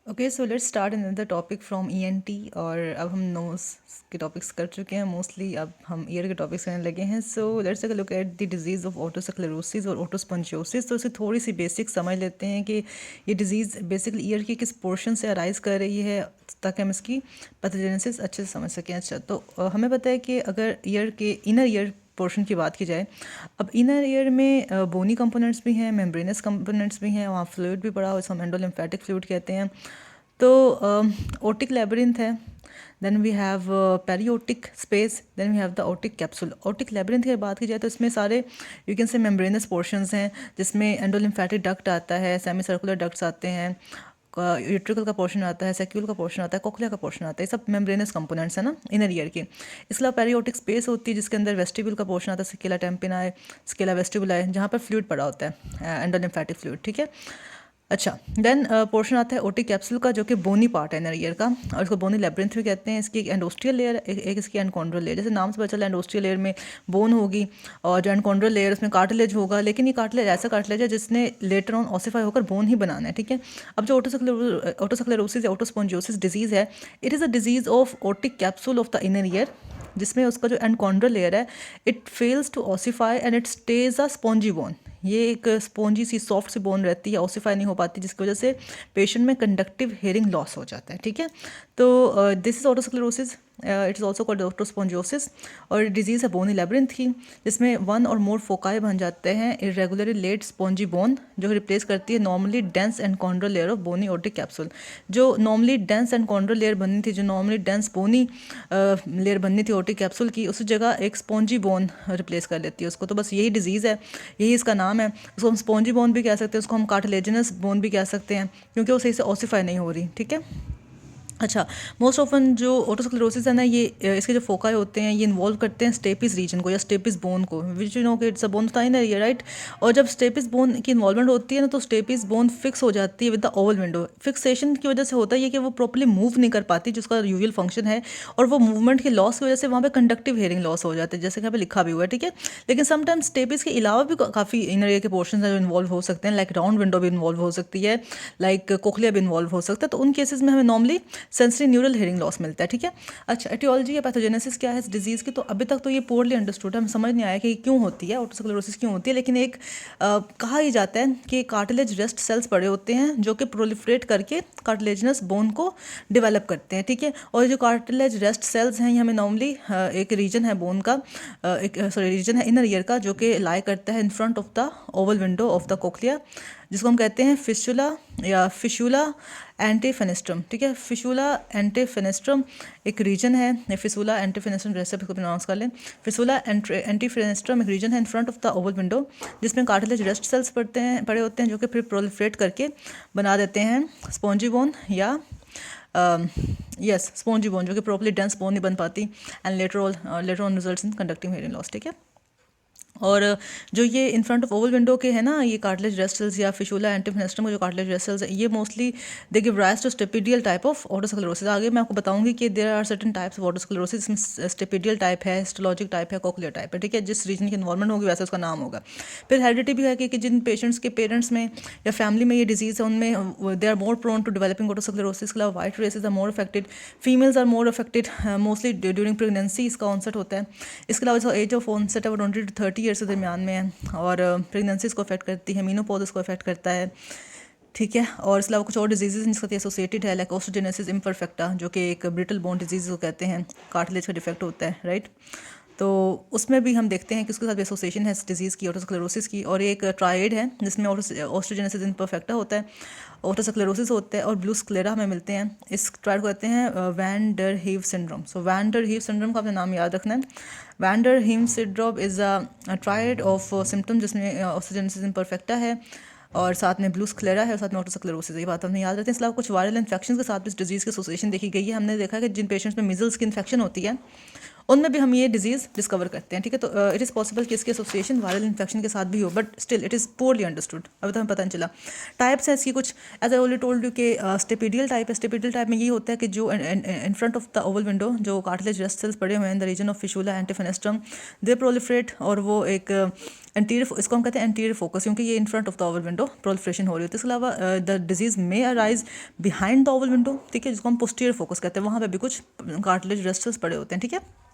Okay, so let's start another topic from ENT. और अब हम नोज के टॉपिक्स कर चुके हैं मोस्टली, अब हम ईयर के टॉपिक्स करने लगे हैं। So let's take a look at the disease of otosclerosis और ओटोस्पॉन्जियोसिस। तो इसे थोड़ी सी बेसिक समझ लेते हैं कि ये डिजीज़ बेसिकली ईयर के किस पोर्शन से अराइज कर रही है, ताकि हम इसकी पैथोजेनेसिस अच्छे से समझ सकें। अच्छा, तो हमें पता है कि अगर ईयर के इनर ईयर पोर्शन की बात की जाए, अब इनर ईयर में बोनी कंपोनेंट्स भी हैं, मेम्ब्रेनस कंपोनेंट्स भी हैं, वहाँ फ्लूइड भी पड़ा हुआ है, इसको हम एंडोलिम्फेटिक फ्लूइड कहते हैं। तो ओटिक लेबरिंथ है, then we have periotic space, then we have the otic capsule. Otic labyrinth की बात की जाए तो इसमें सारे you can say membranous portions हैं, जिसमें एंडोलिम्फेटिक डक्ट आता है, सेमी सर्कुलर डक्ट्स आते हैं, यूट्रिकल का पोर्शन आता है, सेक्यूल का पोर्शन आता है, कोक्लिया का पोर्शन आता है। ये सब मेम्ब्रेनस कंपोनेंट्स है ना इनर ईयर के। इसके अलावा पेरियोटिक स्पेस होती है, जिसके अंदर वेस्टिब्यूल का पोर्शन आता है, स्केला टेम्पिनाई, स्केला वेस्टिबुलाई, जहाँ पर फ्लूइड पड़ा होता है, एंडोलिम्फेटिक फ्लूइड। ठीक है। अच्छा, देन पोर्शन आता है ओटिक कैप्सूल का, जो कि बोनी पार्ट है इनर ईयर का, और इसको बोनी लेब्रिंथ भी कहते हैं। इसकी एक एंडोस्ट्रियल लेयर, एक इसकी एंडोकॉन्ड्रल लेयर। जैसे नाम से पता चला, एंडोस्ट्रियल लेयर में बोन होगी, और जो एंडोकॉन्ड्रल लेयर उसमें कार्टिलेज होगा, लेकिन ये कार्टिलेज ऐसा कार्टिलेज है जिसने लेटर ऑन ऑसिफाई होकर बोन ही बनाना है। ठीक है। अब जो ओटोस्क्लेरोसिस या ओटोस्पॉन्जियोसिस डिजीज़ है, it is a disease of otic capsule of the inner ear, जिसमें उसका जो एंडोकॉन्ड्रल लेयर है, it fails to ossify and it stays a spongy bone. ये एक स्पॉन्जी सी सॉफ्ट सी बोन रहती है, ऑसिफाई नहीं हो पाती, जिसकी वजह से पेशेंट में कंडक्टिव हेयरिंग लॉस हो जाता है। ठीक है। तो this is otosclerosis, it is also called otospongiosis, और डिजीज़ है बोनी लेब्रिंथ की, जिसमें वन और मोर फोकाई बन जाते हैं इरेगुलरली लेड स्पॉन्जी बोन, जो रिप्लेस करती है normally dense and chondral layer of bony otic capsule. जो normally dense and chondral layer बननी थी, जो नॉर्मली डेंस बोनी लेयर बननी थी ओटिक कैप्सूल की, उस जगह एक स्पॉन्जी बोन रिप्लेस कर लेती है उसको। तो बस यही डिजीज़ है, यही इसका नाम है। उसको हम स्पॉन्जी बोन भी कह सकते हैं, उसको हम कार्टिलेजिनस बोन भी कह सकते हैं, क्योंकि वो सही से ऑसिफाई नहीं हो रही। ठीक है। अच्छा, मोस्ट ऑफन जो ओटोस्क्लेरोसिस है ना, ये इसके जो फोकाई होते हैं, ये इन्वॉल्व करते हैं स्टेपिस रीजन को या स्टेपिस बोन को, विच यू नो कि इट्स अ बोन था ना ये, राइट। और जब स्टेपिस बोन की इन्वॉल्वमेंट होती है ना, तो स्टेपिस बोन फिक्स हो जाती है with the oval window. Fixation की वजह से होता है ये कि वो प्रॉपर्ली मूव नहीं कर पाती, जिसका यूजुअल फंक्शन है, और वो मूवमेंट के लॉस की वजह से वहाँ पे कंडक्टिव हेयरिंग लॉस हो जाता है, जैसे कि यहाँ पे लिखा भी हुआ है। ठीक है। लेकिन समटाइम्स स्टेपिस के अलावा भी काफ़ी इनर ईयर के पोर्शन है जो इन्वॉल्व हो सकते हैं, लाइक राउंड विंडो भी इन्वॉल्व हो सकती है, लाइक कोक्लिया भी इन्वॉल्व हो सकता है। तो उन केसेस में हमें normally sensory neural hearing loss मिलता है। ठीक है। अच्छा, एटियोलॉजी या पैथोजेनेसिस क्या है इस डिजीज़ की, तो अभी तक तो ये पोरली अंडरस्टूड है, हमें समझ नहीं आया कि क्यों होती है, ओटोस्क्लेरोसिस क्यों होती है। लेकिन एक कहा ही जाता है कि कार्टिलेज रेस्ट सेल्स पड़े होते हैं, जो कि प्रोलिफरेट करके कार्टिलेजिनस बोन को डेवलप करते हैं। ठीक है। और जो कार्टिलेज रेस्ट सेल्स हैं, ये हमें नॉर्मली एक रीजन है बोन का, रीजन है इनर ईयर का, जो कि लाई करता है इन front of the oval window of the cochlea, जिसको हम कहते हैं फिस्टुला या फिशुला एंटीफेनेस्ट्रम। ठीक है। फिशुला एंटीफेनेस्ट्रम एक रीजन है, फिशुला एंटीफेनेस्ट्रम जैसे इसको प्रोनाउंस कर लें। फिशुला एंटीफेनेस्ट्रम एक रीजन है इन front of the oval window, जिसमें कार्टिलेज रेस्ट सेल्स पड़े होते हैं, जो कि फिर प्रोलिफरेट करके बना देते हैं स्पॉन्जी बोन या यस स्पॉन्जी बोन, जो कि प्रॉपर्ली डेंस बोन नहीं बन पाती, and later on results in conductive hearing loss. ठीक है। और जो ये इन फ्रंट ऑफ ओवल विंडो के है ना, ये कार्टिलेज रेस्ट सेल्स या फिशुला एंटीफेनेस्ट्रम के जो कार्टिलेज रेस्ट सेल्स है, ये mostly they give rise to stapedial type of otosclerosis. आगे मैं आपको बताऊंगी कि there are certain types of otosclerosis, इसमें स्टेपिडियल टाइप है, हिस्टोलॉजिक टाइप है, कोक्लियर टाइप है। ठीक है। जिस रीजन की इन्वॉल्वमेंट होगी वैसे उसका नाम होगा। फिर हेरिडिटी भी है कि जिन पेशेंट्स के पेरेंट्स में या फैमिली में ये डिजीज़ है, उनमें they are more prone to developing otosclerosis. के अलावा white races are more affected, females are more affected, mostly during pregnancy इसका ऑनसेट होता है। इसके अलावा एज ऑफ ऑनसेट है वो 20 to 30 ईयर्स के दरमियान में है, और प्रेगनेंसीज को अफेक्ट करती है, मीनोपॉज को अफेक्ट करता है। ठीक है। और इसके अलावा कुछ और डिजीजेज जिसके साथ एसोसिएटेड है, लाइक ओस्टोजेनेसिस इम्परफेक्टा, जो कि एक ब्रिटल बोन डिजीज को कहते हैं, कार्टिलेज का डिफेक्ट होता है, राइट। तो उसमें भी हम देखते हैं कि उसके साथ एसोसिएशन है इस डिजीज़ की, ओटोस्क्लेरोसिस की। और एक ट्राइड है जिसमें ओस्टोजेनेसिस इम्परफेक्टा होता है, ओटोस्क्लेरोसिस होता है, और ब्लू स्क्लेरा हमें मिलते हैं। इस ट्राइड को कहते हैं van der Hoeve syndrome. So van der Hoeve syndrome का अपना नाम याद रखना है। Van der Hoeve syndrome is a triad of symptom, जिसमें ओस्टोजेनेसिस इम्परफेक्टा है, और साथ में ब्लू स्क्लेरा है, और साथ में ओटोस्क्लेरोसिस है। ये बात हमने याद रखते हैं। इसके अलावा कुछ वायरल इन्फेक्शन के साथ भी इस डिजीज़ की एसोसिएशन देखी गई है। हमने देखा है कि जिन पेशेंट्स में मिजल्स की इन्फेक्शन होती है, उनमें भी हम ये डिजीज़ डिस्कवर करते हैं, ठीक है। तो इट इज़ पॉसिबल कि इसकी एसोसिएशन वायरल इन्फेक्शन के साथ भी हो, but still it is poorly understood, अभी तो हमें पता नहीं चला। टाइप्स है इसकी कुछ, as I already told you कि स्टेपिडियल टाइप है। स्टेपिडियल टाइप में ये होता है कि जो in front of the oval window जो कार्टिलेज रेस्ट सेल्स पड़े हुए हैं in the region of fissula antefenestram, they proliferate, और वो एक एंटीरियर, इसको हम कहते हैं एंटीरियर फोकस, क्योंकि ये इन front of the oval window proliferation हो रही होती है। इसके अलावा द डिजीज़ में arise behind the oval window, ठीक है, जिसको हम पोस्टीरियर फोकस कहते हैं, वहाँ पे भी कुछ कार्टिलेज रेस्ट सेल्स पड़े होते हैं, ठीक है।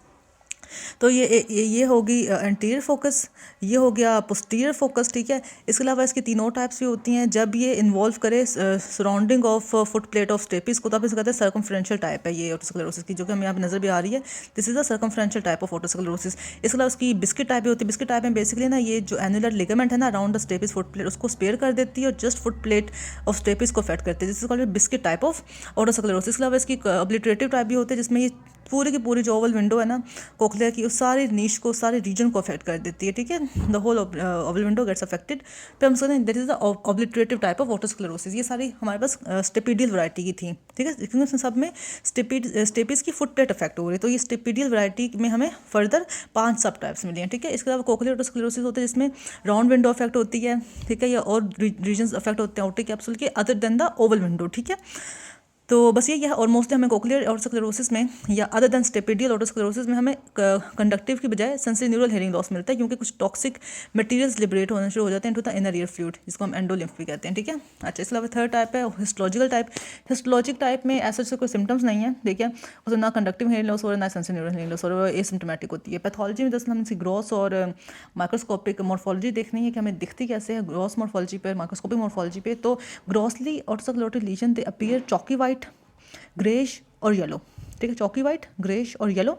तो ये होगी एंटीरियर फोकस, ये हो गया पोस्टीरियर फोकस, ठीक है। इसके अलावा इसकी तीनों टाइप्स भी होती हैं। जब ये इन्वॉल्व करे surrounding of foot plate of stapes को, तब इसे कहते हैं सर्कमफ्रेंशियल टाइप है ये ऑटोस्क्लेरोसिस की, जो कि हमें यहाँ पे नजर भी आ रही है। This is the circumferential type of otosclerosis. इसके अलावा उसकी बिस्किट टाइप भी होती है। बिस्किट टाइप में बेसिकली ना ये जो एनुलर लिगामेंट है ना around the stapes foot plate, उसको स्पेयर कर देती है और just foot plate of stapes को अफेक्ट करती है, जिससे called biscuit type of otosclerosis. इसके अलावा इसकी ऑब्लिटरेटिव टाइप भी होती है, जिसमें ये पूरी की पूरी जो ओवल विंडो है ना कोक्लिया की, उस सारी नीश को, सारे रीजन को अफेक्ट कर देती है, ठीक है। The whole oval window gets affected. फिर हम कहते हैं that is the obliterative type of otosclerosis. ये सारी हमारे पास स्टेपिडियल वैरायटी की थी, ठीक है, क्योंकि उसमें सब में स्टेपिस की फुट प्लेट अफेक्ट हो रही है। तो ये स्टेपिडियल वैरायटी में हमें फर्दर 5 सब टाइप्स मिली हैं, ठीक है। इसके अलावा कोक्लियर ऑटोस्क्लेरोसिस होता है जिसमें राउंड विंडो अफेक्ट होती है, ठीक है, या और रीजन अफेक्ट होते हैं ऑप्टिक कैप्सूल के other than the oval window, ठीक है। तो बस ये है। और मोस्टली हमें कोक्लियर ऑटोस्क्लेरोसिस में या अदर देन स्टेपिडियल ऑटोस्क्लेरोसिस में हमें कंडक्टिव की बजाय सेंसरी न्यूरल हेयरिंग लॉस मिलता है, क्योंकि कुछ टॉक्सिक मटेरियल्स लिबरेट होने शुरू हो जाते हैं into the inner year fluid, जिसको हम एंडोलिम्फ भी कहते हैं, ठीक है। अच्छा, इसके अलावा थर्ड टाइप है हिस्टोलॉजिकल टाइप। हिस्टोलॉजिक टाइप में ऐसे से कोई सिम्टम्स नहीं है, देखिए, उसमें ना कंडक्टिव हेयरिंग लॉस हो रहा है ना सेंसरी न्यूरल हेयरिंग लॉस हो रहा है, एसिम्टोमेटिक होती है। पैथोलॉजी में दरअसल हम इसकी ग्रॉस और माइक्रोस्कोपिक मॉर्फोलॉजी देखनी है कि हमें दिखती कैसे है ग्रॉस मॉर्फोलॉजी पे, माइक्रोस्कोपिक मॉर्फोलॉजी पे। तो grossly otosclerotic lesion they appear chalky white, greyish और येलो, ठीक है, चॉकी वाइट, ग्रेश और yellow.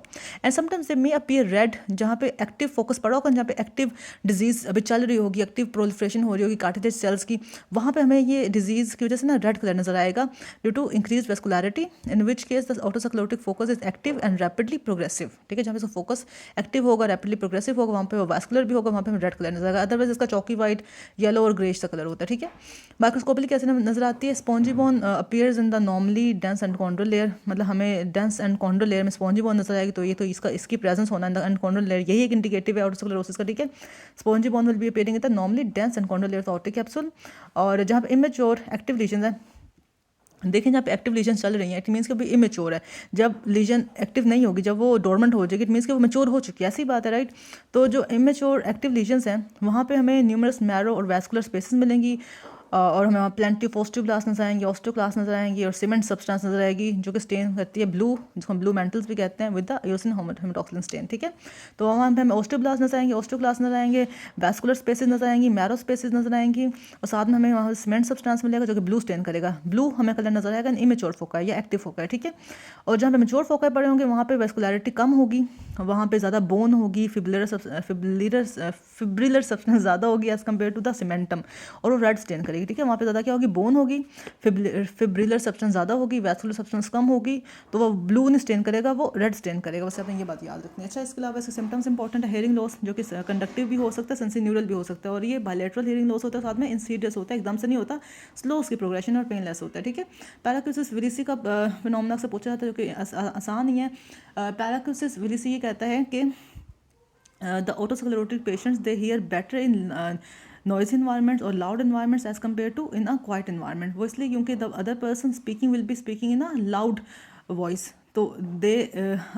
And sometimes they may appear red, जहाँ पे एक्टिव फोकस पड़ा होगा, जहाँ पे एक्टिव डिजीज अभी चल रही होगी, एक्टिव प्रोलिफरेशन हो रही होगी कार्टिलेज सेल्स की, वहाँ पे हमें ये डिजीज की वजह से ना रेड कलर नजर आएगा due to increase vascularity, in which case the otosclerotic focus is active and rapidly progressive, ठीक है। जहाँ पे फोकस एक्टिव होगा, रैपिडली प्रोग्रेसिव होगा, वहाँ पे वेस्कुलर भी होगा, वहाँ पे रेड कलर नजर आएगा। अदरवाइज इसका चॉकी वाइट, येलो और ग्रेश का कलर होता है, ठीक है। माइक्रोस्कोपिकली कैसे नजर आती है? Spongy bone appears in the normally dense and chondral layer, मतलब हमें डेंस एंड कॉन्ड्रल लेयर में स्पॉन्जी बोन नजर आएगी, तो ये तो इसकी प्रेजेंस होना एंड कॉन्ड्रल लेयर, यही एक इंडिकेटिव है ऑटोस्क्लेरोसिस का, ठीक है। Spongy bone will be appearing in the normally dense and chondral layer of optic capsule. और जहाँ पे इमेच्योर एक्टिव लीजन है, देखें जहाँ पे एक्टिव लीजन चल रही है, इट मीन्स कि अभी इमेच्योर है। जब लीजन एक्टिव नहीं होगी, जब वो डोरमेंट हो जाएगी, इट मीन्स कि वो मैच्योर हो चुकी है, ऐसी बात है, राइट। तो जो इमेच्योर एक्टिव लीजन्स हैं वहाँ पे हमें न्यूमरस मैरो और वैस्कुलर स्पेसेस मिलेंगी, और हमें वहाँ प्लेंटी ऑफ ओस्टियोब्लास्ट नजर आएंगे, ऑस्टियोक्लास्ट नजर आएंगी, और सीमेंट सब्सटेंस नजर आएगी जो कि स्टेन करती है ब्लू, जिसको हम ब्लू मेंटल्स भी कहते हैं, with the eosin haematoxylin stand, ठीक है। तो वहाँ पे हमें ऑस्टियोब्लास्ट नजर आएंगे, ऑस्टियोक्लास्ट नजर आएंगे, वैस्कुलर स्पेसेस नजर आएंगी, मैरो स्पेसेस नजर आएंगी, और साथ में हमें वहाँ सीमेंट सब्सटेंस मिलेगा जो कि ब्लू स्टेन करेगा। ब्लू हमें कलर नजर आएगा इमेच्योर फोका या एक्टिव फोका, ठीक है। और जहाँ पे मेच्योर फोका पड़े होंगे वहाँ पे वेस्कुलरिटी कम होगी, वहाँ पे ज़्यादा बोन होगी, फिब्रिलर सब्सटेंस ज़्यादा होगी as compare to the cementum, और वो रेड स्टेन करेगी, ठीक है। वहाँ पे ज़्यादा क्या होगी? बोन होगी, फिब्रिलर सब्सटेंस ज़्यादा होगी, वैस्कुलर सब्सटेंस कम होगी, तो वो ब्लू नहीं स्टेन करेगा, वो रेड स्टेन करेगा। बस आपने ये बात याद रखनी है। अच्छा, इसके अलावा इसके सिम्टम्स इंपॉर्टेंट है। हेयरिंग लॉस जो कि कंडक्टिव भी हो सकता है, सेंसरी न्यूरल भी हो सकता है, और ये बायलैटरल हेयरिंग लॉस होता है, साथ में इंसीडियस होता है, एकदम से नहीं होता, स्लो उसकी प्रोग्रेशन और पेनलेस होता है, ठीक है। पैराक्यूसिस विलिसी का फिनोमेना से पूछा जाता है, जो कि आसान ही है। पैराक्यूसिस विलिसी ये कहता है कि the otosclerotic patients they hear better in noisy environments or loud environments as compared to in a quiet environment. वो इसलिए क्योंकि the other person speaking will be speaking in a loud voice, तो they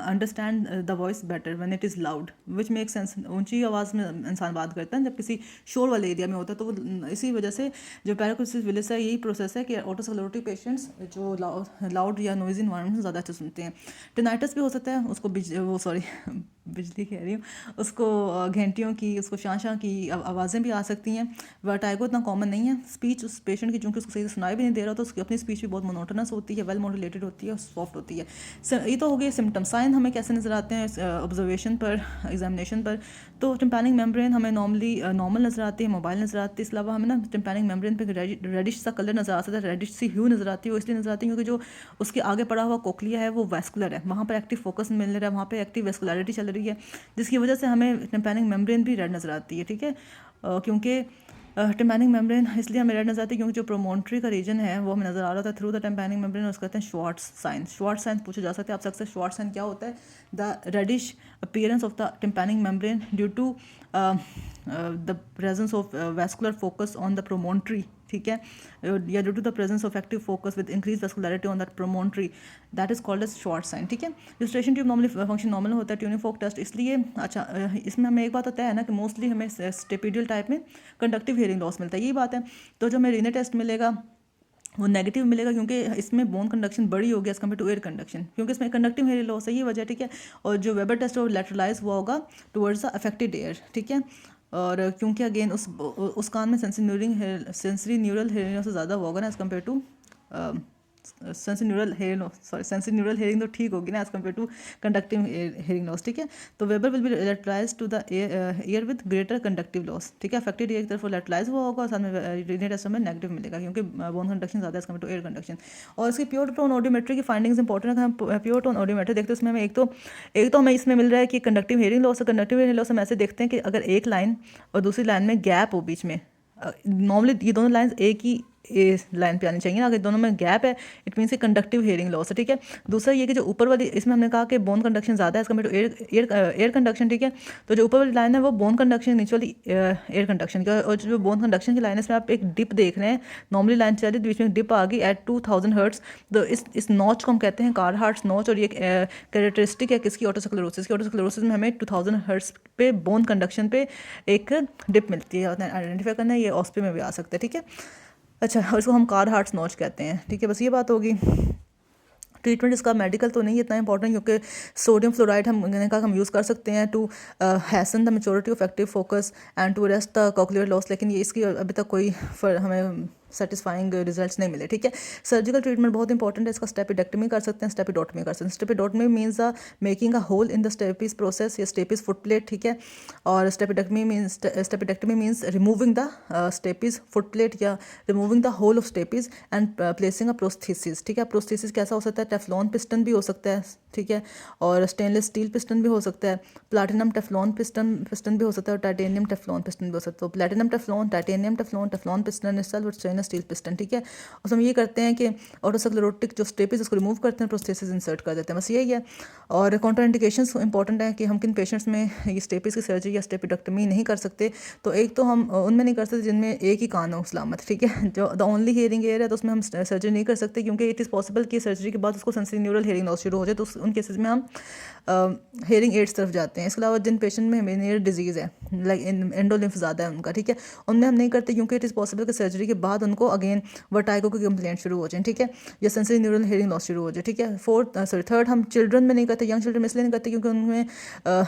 understand the voice better when it is loud, which make sense. ऊंची आवाज़ में इंसान बात करता है, जब किसी शोर वाले एरिया में होता है, तो वो इसी वजह से जो पैराक्यूसिस विलिस है, यही प्रोसेस है कि ऑटोस्क्लेरोटिक पेशेंट्स जो लाउड या नॉइजी इन्वायरमेंट में ज़्यादा अच्छे सुनते हैं। टिनाइटिस भी हो सकता है, उसको बिजली कह रही हूँ, उसको घंटियों की, उसको शां की आवाज़ें भी आ सकती हैं। वर्टाइगो इतना कॉमन नहीं है। स्पीच उस पेशेंट की चूँकि उसको सही से सुनाई भी नहीं दे रहा, तो उसकी अपनी स्पीच भी बहुत मोनोटोनस होती है, वेल मॉड्यूलेटेड होती है और सॉफ्ट होती है। ये तो हो गए सिम्टम। साइन हमें कैसे नज़र आते हैं ऑब्जर्वेशन पर, एग्जामिनेशन पर? तो टिम्पैनिक मेम्ब्रेन हमें नॉर्मली नॉर्मल नज़र आती है, मोबाइल नज़र आती है। इसके अलावा हमें ना टिम्पैनिक मेम्ब्रेन पे रेडिश सा कलर नज़र आ सकता है, रेडिश सी ह्यू नज़र आती है। वो इसलिए नज़र आती है क्योंकि जो उसके आगे पड़ा हुआ कोक्लिया है वो वैस्कुलर है, वहाँ पर एक्टिव फोकस मिल रहा है, वहाँ पर एक्टिव वेस्कुलरिटी चल रही है, जिसकी वजह से हमें टिम्पैनिक मेम्ब्रेन भी रेड नज़र आती है, ठीक है। क्योंकि टिम्पैनिक मेम्ब्रेन इसलिए हमें रेड नजर आती है क्योंकि जो प्रोमोन्ट्री का रीजन है वो हमें नजर आ रहा था थ्रू द टिम्पैनिक मेम्ब्रेन, उसको कहते हैं श्वार्ट्ज साइन। श्वार्ट्ज साइन पूछे जा सकते हैं आपसे अक्सर, श्वार्ट्ज साइन क्या होता है? The reddish appearance of the tympanic membrane due to the presence of vascular focus on the promontory, ठीक है, या due to the presence of active focus with increase vascularity on that promontory, that is called as Schwartz sign, ठीक है। रिस्ट्रेशन tube normally function normal होता है, tuning फोक test इसलिए अच्छा इसमें हमें एक बात होता है ना कि मोस्टली हमें स्टेपिडियल टाइप में कंडक्टिव हियरिंग लॉस मिलता है, यही बात है। तो जो हमें रीने टेस्ट मिलेगा वो नेगेटिव मिलेगा क्योंकि इसमें बोन कंडक्शन बड़ी होगी as compare to air conduction, क्योंकि इसमें कंडक्टिव हेयर लॉस है, यही वजह, ठीक है। और जो वेबर टेस्ट है वो लेटरलाइज हुआ होगा टुवर्ड्स द अफेक्टेड एयर, ठीक है। और क्योंकि अगेन उस कान में सेंसरी न्यूरल हेयरिंग से ज़्यादा होगा ना as compare to sensory neural hearing तो ठीक होगी ना as compare to conductive hearing loss, ठीक है। तो Weber will be lateralize to the ear with greater conductive loss, ठीक है। अफेक्टेड एयर की तरफ लेटरलाइज हुआ होगा और साथ में रीने टेस्ट में नेगेटिव मिलेगा क्योंकि बोन कंडक्शन ज़्यादा है as compare to air conduction. और इसकी प्योर टोन ऑडियोमेट्री की फाइंडिंग्स इंपॉर्टेंट है। हम प्योर टोन ऑडियोमेट्री देखते हैं उसमें हमें एक तो हमें इसमें मिल रहा है कि कंडक्टिव हेयरिंग लॉस है। कंडक्टिव हेयरिंग लॉस हम ऐसे देखते हैं कि अगर एक लाइन और दूसरी लाइन में गैप हो बीच में, नॉर्मली ये दोनों लाइंस एक ही लाइन पे आनी चाहिए ना, अगर दोनों में गैप है इट मीन्स कि कंडक्टिव हेयरिंग लॉस है, ठीक है। दूसरा ये कि जो ऊपर वाली, इसमें हमने कहा कि बोन कंडक्शन ज़्यादा है इसका टू एयर कंडक्शन, ठीक है। तो जो ऊपर वाली लाइन है वो बोन कंडक्शन, नीचे वाली एयर कंडक्शन की। और जो बोन कंडक्शन की लाइन है इसमें आप एक डिप देख रहे हैं, नॉर्मली लाइन चल रही बीच में डिप आ गई एट 2000 हर्ट्स। तो इस नॉच को हम कहते हैं कारहार्ट्स नॉच, और ये कैरेक्टरिस्टिक है किसकी? ऑटोस्क्लेरोसिस की। ऑटोस्क्लेरोसिस में हमें 2000 हर्ट्स पे बोन कंडक्शन पे एक डिप मिलती है, आइडेंटिफाई करना है, ये ऑस्पे में भी आ सकता है, ठीक है। अच्छा, और इसको हम कारहार्ट्स नॉच कहते हैं, ठीक है। बस ये बात होगी। ट्रीटमेंट इसका मेडिकल तो नहीं है इतना इंपॉर्टेंट क्योंकि सोडियम फ्लोराइड हमने कहा हम यूज़ कर सकते हैं to hasten the maturity of active focus and to arrest the cochlear loss, लेकिन ये इसकी अभी तक कोई हमें सेटिस्फाइंग रिजल्ट्स नहीं मिले, ठीक है। सर्जिकल ट्रीटमेंट बहुत इंपॉर्टेंट है इसका। स्टेपिडेक्टमी कर सकते हैं, स्टेपिडोटमी कर सकते हैं। Stapedotomy means the making a hole in the stapes process या स्टेपिस फुट प्लेट, ठीक है। और stapedectomy means removing the stapes foot plate या removing the whole of stapes and placing a prosthesis, ठीक है। प्रोस्थेसिस कैसा हो सकता है? टेफ्लॉन पिस्टन भी हो सकता है, ठीक है, और स्टेनलेस स्टील पिस्टन भी हो सकता है, प्लैटिनम टेफ्लॉन पिस्टन भी हो सकता है, और टाइटेनियम टेफ्लॉन पिस्टन भी हो सकता है। तो platinum Teflon, titanium Teflon piston इस स्टील पिस्टन, ठीक है। और हम ये करते हैं कि ऑटोस्क्लेरोटिक जो स्टेपिस उसको रिमूव करते हैं, प्रोस्थेसिस इंसर्ट कर देते हैं, बस यही है। और कॉन्ट्राइंडिकेशंस इंपॉर्टेंट है कि हम किन पेशेंट्स में ये स्टेपिस की सर्जरी या स्टेपिडेक्टमी नहीं कर सकते। तो एक तो हम उनमें नहीं कर सकते जिनमें एक ही कान हो सलामत, ठीक है, जो द ओनली हियरिंग एयर है, तो उसमें हम सर्जरी नहीं कर सकते क्योंकि इट इज़ पॉसिबल कि सर्जरी के बाद उसको सेंसरी न्यूरल हियरिंग लॉस शुरू हो जाए, तो उन केसेस में हम हियरिंग एड्स तरफ जाते हैं। इसके अलावा जिन पेशेंट में मेनियर डिजीज़ है, लाइक एंडोलिम्फ ज़्यादा है उनका, ठीक है, उनमें हम नहीं करते क्योंकि इट इज़ पॉसिबल कि सर्जरी के बाद उनको अगेन वर्टाइगो की कंप्लेंट शुरू हो जाए, ठीक है, या सेंसरी न्यूरल हियरिंग लॉस शुरू हो जाए, ठीक है। थर्ड हम चिल्ड्रन में नहीं करते, यंग चिल्ड्रन में इसलिए नहीं करते क्योंकि उनमें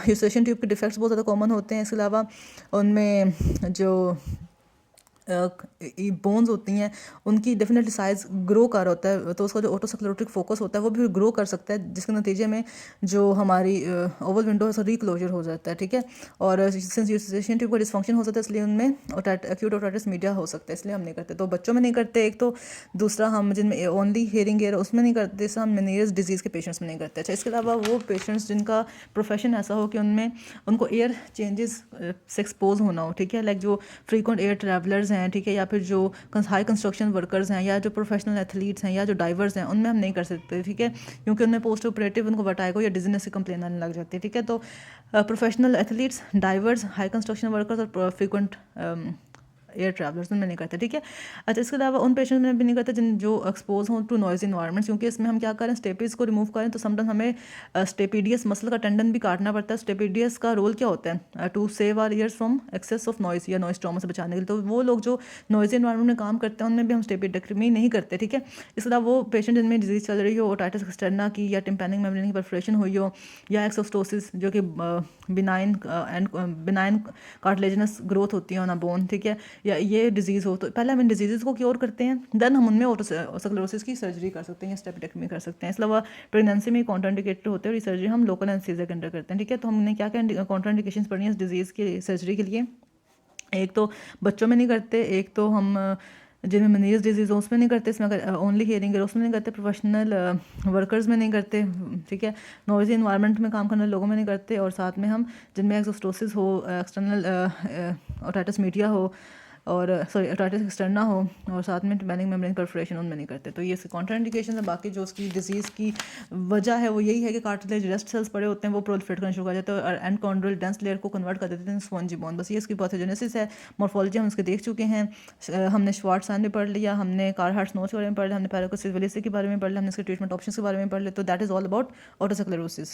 यूसेशन ट्यूब के डिफेक्ट्स बहुत ज़्यादा कॉमन होते हैं। इसके अलावा उनमें जो बोन्स होती हैं उनकी डेफिनेटली साइज़ ग्रो कर होता है, तो उसका जो ऑटोस्क्लेरोटिक फोकस होता है वो भी ग्रो कर सकता है, जिसके नतीजे में जो हमारी ओवल विंडो है रिक्लोजर हो जाता है, ठीक है। और सेंसिटाइजेशन ट्यूब का डिसफंक्शन हो सकता है, इसलिए उनमें एक्यूट ओटाइटिस मीडिया हो सकता है, इसलिए हम नहीं करते। तो बच्चों में नहीं करते एक तो, दूसरा हम जिनमें ओनली हियरिंग एयर उसमें नहीं करते, हम मेनियर्स डिजीज़ के पेशेंट्स में नहीं करते। अच्छा, इसके अलावा वो पेशेंट्स जिनका प्रोफेशन ऐसा हो कि उनको एयर चेंजेस से एक्सपोज होना हो, ठीक है, लाइक जो फ्रीक्वेंट एयर ट्रैवलर्स हैं, ठीक है, या फिर जो हाई कंस्ट्रक्शन वर्कर्स हैं, या जो प्रोफेशनल एथलीट्स हैं, या जो डाइवर्स हैं, उनमें हम नहीं कर सकते, ठीक है, क्योंकि उनमें पोस्ट ऑपरेटिव उनको वर्टाइगो या डिजीनेस से कंप्लेन आने लग जाती है, ठीक है। तो professional athletes, diverse, high construction workers और फ्रीक्वेंट एयर ट्रैवलर्स में नहीं करते, ठीक है। अच्छा, इसके अलावा उन पेशेंट में भी नहीं करते जिन जो एक्सपोज हों टू नॉइज इन्वायरमेंट्स, क्योंकि इसमें हम क्या करें, स्टेपिस को रिमूव करें तो समटाइम हमें स्टेपिडियस मसल का टेंडन भी काटना पड़ता है। स्टेपिडियस का रोल क्या होता है? To save our ears from excess of noise या नॉइज ट्रॉमा से बचाने के लिए। तो वो लोग जो नॉइज इन्वायरमेंट में काम करते हैं उनमें भी हम स्टेपिडेक्टमी नहीं करते, ठीक है। इसके अलावा वो पेशेंट जिनमें डिजीज चल रही हो, ओटाइटिस एक्सटर्ना की या टिम्पैनिक मेम्ब्रेन की परफोरेशन हुई हो, या एक्सोस्टोसिस जो कि बिनाइन कार्टिलेजिनस ग्रोथ होती है ऑन अ बोन, ठीक है, या ये डिजीज़ हो, तो पहले हम इन डिजीज़ को क्योर करते हैं, देन हम उनमें ऑटोस्क्लेरोसिस की सर्जरी कर सकते हैं या स्टेपिडेक्टमी कर सकते हैं। इसके अलावा प्रेगनेंसी में कॉन्ट्राइंडिकेटेड होते हैं और ये सर्जरी हम लोकल एनेस्थीसिया के अंडर करते हैं, ठीक है। तो हमने क्या क्या कॉन्ट्राइंडिकेशंस पढ़ी है इस डिजीज़ की सर्जरी के लिए? एक तो बच्चों में नहीं करते, एक तो हम जिनमें मेनियर्स डिजीज़ हो उसमें नहीं करते, इसमें अगर ओनली हियरिंग है उसमें नहीं करते, प्रोफेशनल वर्कर्स में नहीं करते, ठीक है, नॉइजी इन्वायरमेंट में काम करने वाले लोगों में नहीं करते, और साथ में हम जिनमें एक्सोस्टोसिस हो, एक्सटर्नल ओटाइटिस मीडिया हो, और सॉरी अटाइटिस एक्सटर्ना हो और साथ में बेनिंग मेम्ब्रेन परफोरेशन उनमें नहीं करते। तो ये इसकी कॉन्ट्राइंडिकेशन है। बाकी जो उसकी डिजीज़ की वजह है वो यही है कि कार्टिलेज रेस्ट सेल्स पड़े होते हैं, वो प्रोलिफरेट करना शुरू कर जाते हैं और एंडकॉन्ड्रल डेंस लेयर को कन्वर्ट कर देते हैं स्पॉन्जी बोन। बस ये इसकी पैथोजेनेसिस है। मॉर्फोलॉजी हम इसके देख चुके हैं। हमने श्वार्ट्ज़ में पढ़ लिया, हमने कार्हार्ट्स नोच के बारे में पढ़ लिया, हमने पैराकोसिस विलिसी के बारे में पढ़ लिया, हमने इसके ट्रीटमेंट ऑप्शंस के बारे में पढ़ लिया। तो that is all about otosclerosis.